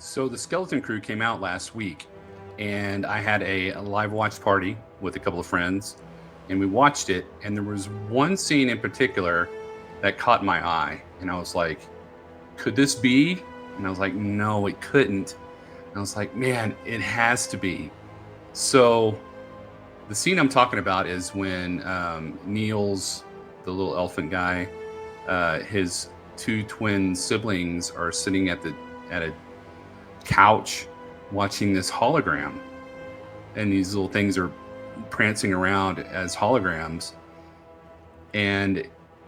So the Skeleton Crew came out last week, and I had a live watch party with a couple of friends, and we watched it. And there was one scene in particular that caught my eye, and I was like, "Could this be?" And I was like, "No, it couldn't." And I was like, "Man, it has to be." So the scene I'm talking about is when Niels, the little elephant guy, his two twin siblings are sitting at a couch watching this hologram, and these little things are prancing around as holograms. And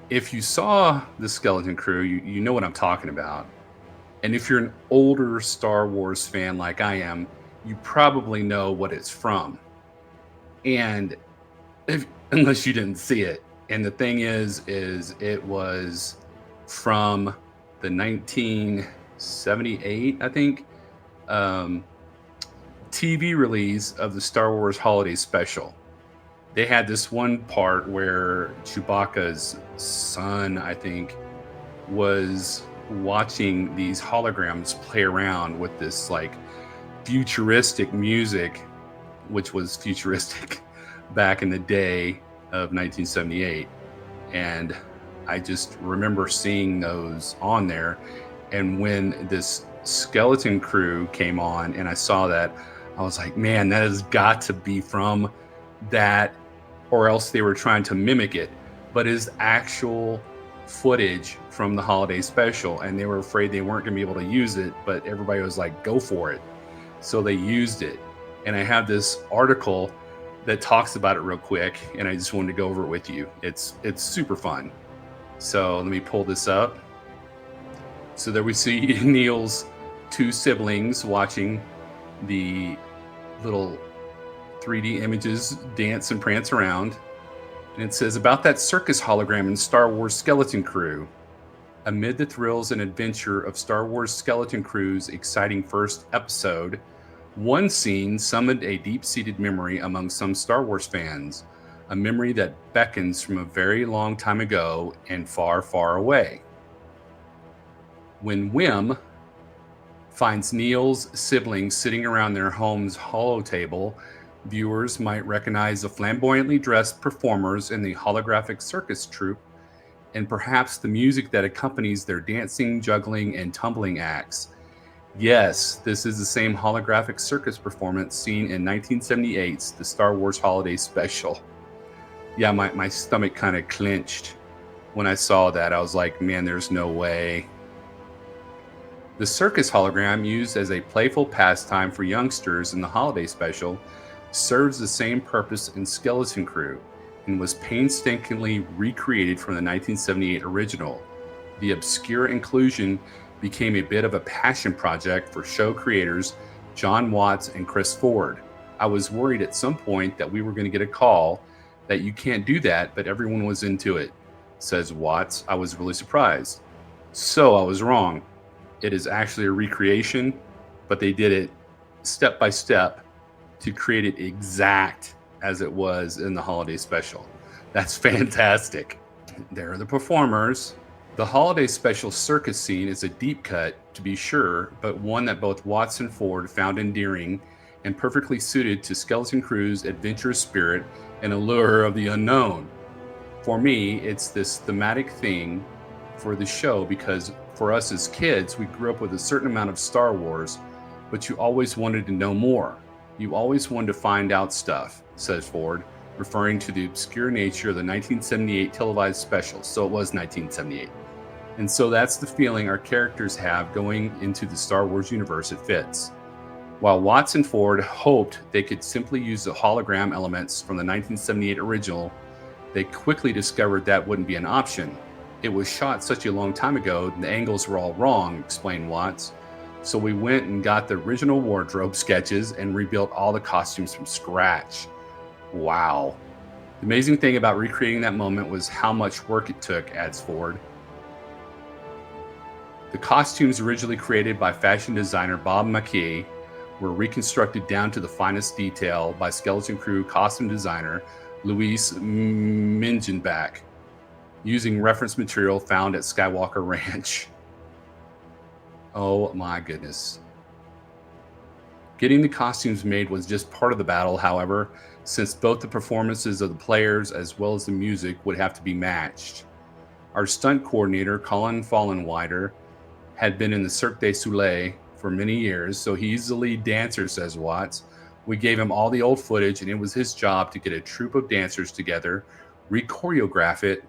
if you saw the Skeleton Crew, you know what I'm talking about. And if you're an older Star Wars fan like I am, you probably know what it's from. And if, unless you didn't see it. And the thing is it was from the 1978, I think, um, TV release of the Star Wars Holiday Special. They had this one part where Chewbacca's son, I think, was watching these holograms play around with this like futuristic music, which was futuristic back in the day of 1978. And I just remember seeing those on there. And when this Skeleton Crew came on and I saw that, I was like, man, that has got to be from that, or else they were trying to mimic it, but is actual footage from the holiday special. And they were afraid they weren't going to be able to use it, but everybody was like, go for it. So they used it. And I have this article that talks about it real quick, and I just wanted to go over it with you. It's super fun. So let me pull this up. So there we see Neil's two siblings watching the little 3D images dance and prance around. And it says about that circus hologram in Star Wars Skeleton Crew. Amid the thrills and adventure of Star Wars Skeleton Crew's exciting first episode, one scene summoned a deep-seated memory among some Star Wars fans, a memory that beckons from a very long time ago and far, far away. When Wim finds Neil's siblings sitting around their home's holo table, viewers might recognize the flamboyantly dressed performers in the holographic circus troupe and perhaps the music that accompanies their dancing, juggling, and tumbling acts. Yes, this is the same holographic circus performance seen in 1978's The Star Wars Holiday Special. Yeah, my stomach kind of clenched when I saw that. I was like, man, there's no way. The circus hologram, used as a playful pastime for youngsters in the holiday special, serves the same purpose in Skeleton Crew and was painstakingly recreated from the 1978 original. The obscure inclusion became a bit of a passion project for show creators John Watts and Chris Ford. I was worried at some point that we were going to get a call that you can't do that, but everyone was into it, says Watts. I was really surprised. So I was wrong. It is actually a recreation, but they did it step by step to create it exact as it was in the holiday special. That's fantastic. There are the performers. The holiday special circus scene is a deep cut, to be sure, but one that both Watts and Ford found endearing and perfectly suited to Skeleton Crew's adventurous spirit and allure of the unknown. For me, it's this thematic thing for the show because for us as kids, we grew up with a certain amount of Star Wars, but you always wanted to know more. You always wanted to find out stuff, says Ford, referring to the obscure nature of the 1978 televised special. So it was 1978. And so that's the feeling our characters have going into the Star Wars universe. It fits. While Watts and Ford hoped they could simply use the hologram elements from the 1978 original, they quickly discovered that wouldn't be an option. It was shot such a long time ago, the angles were all wrong, explained Watts. So we went and got the original wardrobe sketches and rebuilt all the costumes from scratch. Wow. The amazing thing about recreating that moment was how much work it took, adds Ford. The costumes originally created by fashion designer Bob McKee were reconstructed down to the finest detail by Skeleton Crew costume designer Louise Mingenbach, using reference material found at Skywalker Ranch. Oh my goodness. Getting the costumes made was just part of the battle, however, since both the performances of the players as well as the music would have to be matched. Our stunt coordinator, Colin Fallenwider, had been in the Cirque du Soleil for many years, so he's the lead dancer, says Watts. We gave him all the old footage, and it was his job to get a troupe of dancers together, re-choreograph it,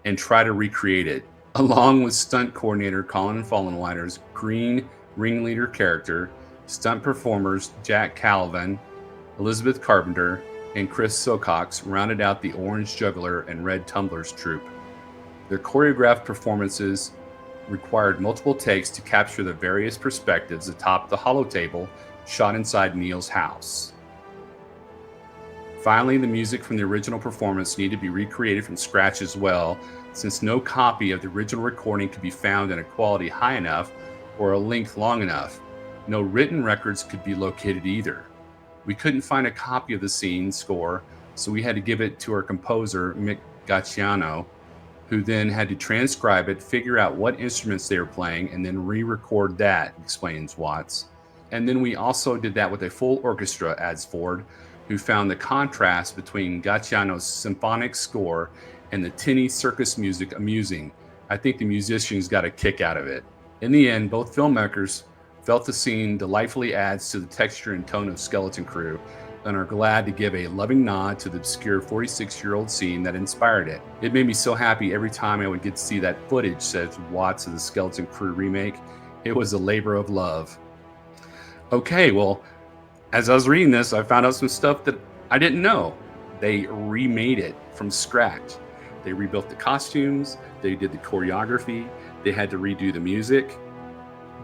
and try to recreate it. Along with stunt coordinator Colin Fallenwider's green ringleader character, stunt performers Jack Calvin, Elizabeth Carpenter, and Chris Silcox rounded out the Orange Juggler and Red Tumblers troupe. Their choreographed performances required multiple takes to capture the various perspectives atop the holotable shot inside Neil's house. Finally, the music from the original performance needed to be recreated from scratch as well, since no copy of the original recording could be found in a quality high enough or a length long enough. No written records could be located either. We couldn't find a copy of the scene score, so we had to give it to our composer, Mick Gacciano, who then had to transcribe it, figure out what instruments they were playing, and then re-record that, explains Watts. And then we also did that with a full orchestra, adds Ford, who found the contrast between Gacciano's symphonic score and the tinny circus music amusing. I think the musicians got a kick out of it. In the end, both filmmakers felt the scene delightfully adds to the texture and tone of Skeleton Crew, and are glad to give a loving nod to the obscure 46-year-old scene that inspired it. It made me so happy every time I would get to see that footage, says Watts of the Skeleton Crew remake. It was a labor of love. Okay, well, as I was reading this, I found out some stuff that I didn't know. They remade it from scratch. They rebuilt the costumes, they did the choreography, they had to redo the music.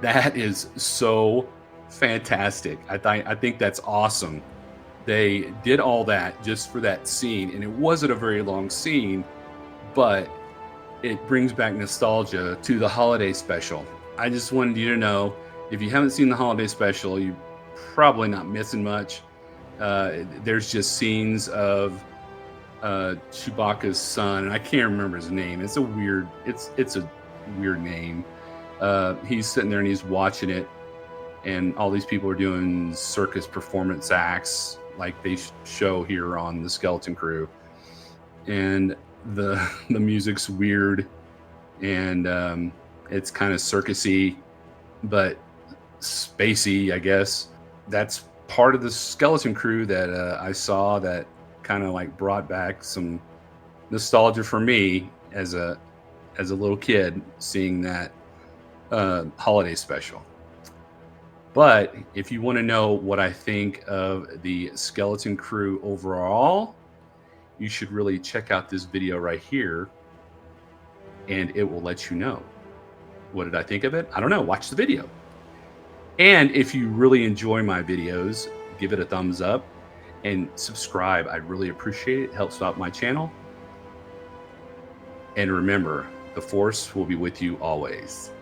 That is so fantastic. I think that's awesome. They did all that just for that scene, and it wasn't a very long scene, but it brings back nostalgia to the holiday special. I just wanted you to know, if you haven't seen the holiday special, you're probably not missing much. There's just scenes of Chewbacca's son, and I can't remember his name. It's a weird name. He's sitting there and he's watching it, and all these people are doing circus performance acts like they show here on the Skeleton Crew, and the music's weird, and it's kind of circusy but spacey, I guess. That's part of the Skeleton Crew that I saw that kind of like brought back some nostalgia for me as a little kid, seeing that holiday special. But if you want to know what I think of the Skeleton Crew overall, you should really check out this video right here, and it will let you know. What did I think of it? I don't know. Watch the video. And if you really enjoy my videos, give it a thumbs up and subscribe. I'd really appreciate it. It helps out my channel. And remember, the Force will be with you always.